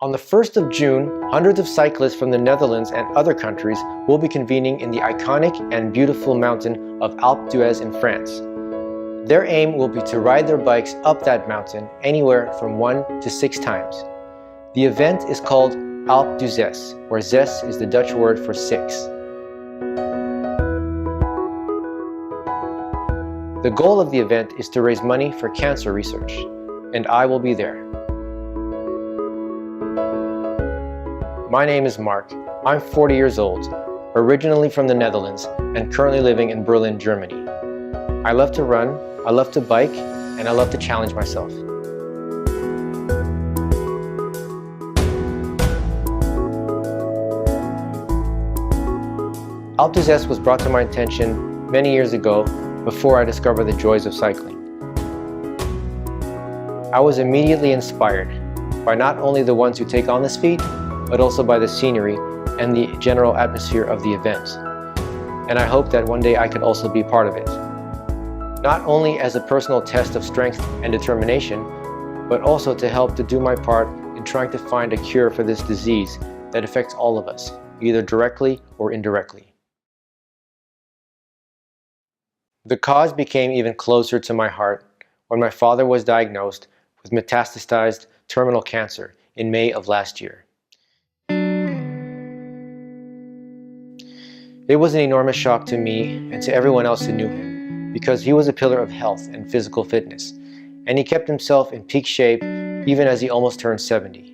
On the 1st of June, hundreds of cyclists from the Netherlands and other countries will be convening in the iconic and beautiful mountain of Alpe d'Huez in France. Their aim will be to ride their bikes up that mountain anywhere from 1 to 6 times. The event is called Alpe d'Huez, where zes is the Dutch word for 6. The goal of the event is to raise money for cancer research, and I will be there. My name is Mark. I'm 40 years old, originally from the Netherlands, and currently living in Berlin, Germany. I love to run, I love to bike, and I love to challenge myself. Alpe d'Huez was brought to my attention many years ago before I discovered the joys of cycling. I was immediately inspired by not only the ones who take on this feat, but also by the scenery and the general atmosphere of the event. And I hope that one day I could also be part of it. Not only as a personal test of strength and determination, but also to help to do my part in trying to find a cure for this disease that affects all of us, either directly or indirectly. The cause became even closer to my heart when my father was diagnosed with metastasized terminal cancer in May of last year. It was an enormous shock to me and to everyone else who knew him, because he was a pillar of health and physical fitness, and he kept himself in peak shape even as he almost turned 70.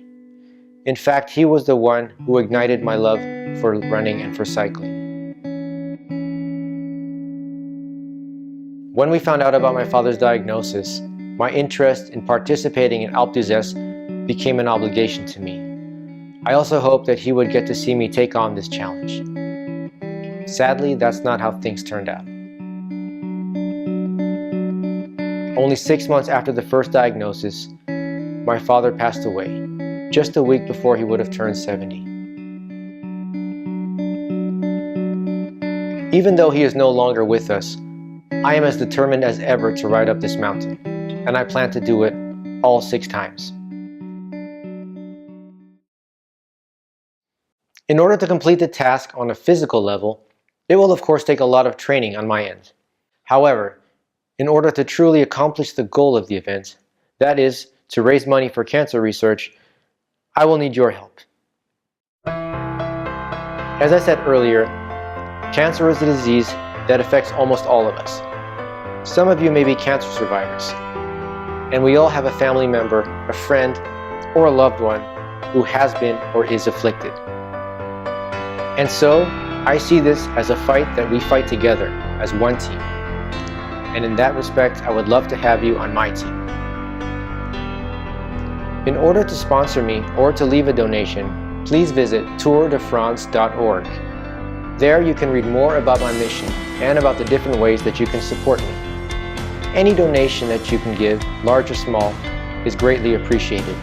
In fact, he was the one who ignited my love for running and for cycling. When we found out about my father's diagnosis, my interest in participating in Alpe d'Huez became an obligation to me. I also hoped that he would get to see me take on this challenge. Sadly, that's not how things turned out. Only 6 months after the first diagnosis, my father passed away, just a week before he would have turned 70. Even though he is no longer with us, I am as determined as ever to ride up this mountain, and I plan to do it all 6 times. In order to complete the task on a physical level, it will of course take a lot of training on my end. However, in order to truly accomplish the goal of the event, that is, to raise money for cancer research, I will need your help. As I said earlier, cancer is a disease that affects almost all of us. Some of you may be cancer survivors, and we all have a family member, a friend, or a loved one who has been or is afflicted. And so, I see this as a fight that we fight together as one team. And in that respect, I would love to have you on my team. In order to sponsor me or to leave a donation, please visit tourdefrance.org. There you can read more about my mission and about the different ways that you can support me. Any donation that you can give, large or small, is greatly appreciated.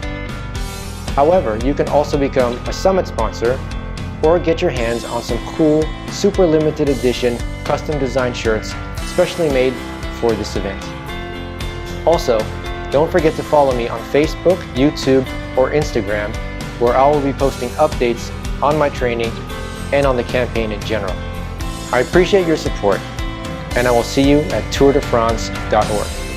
However, you can also become a summit sponsor or get your hands on some cool, super limited edition, custom designed shirts specially made for this event. Also, don't forget to follow me on Facebook, YouTube, or Instagram, where I will be posting updates on my training and on the campaign in general. I appreciate your support, and I will see you at tourdefrance.org.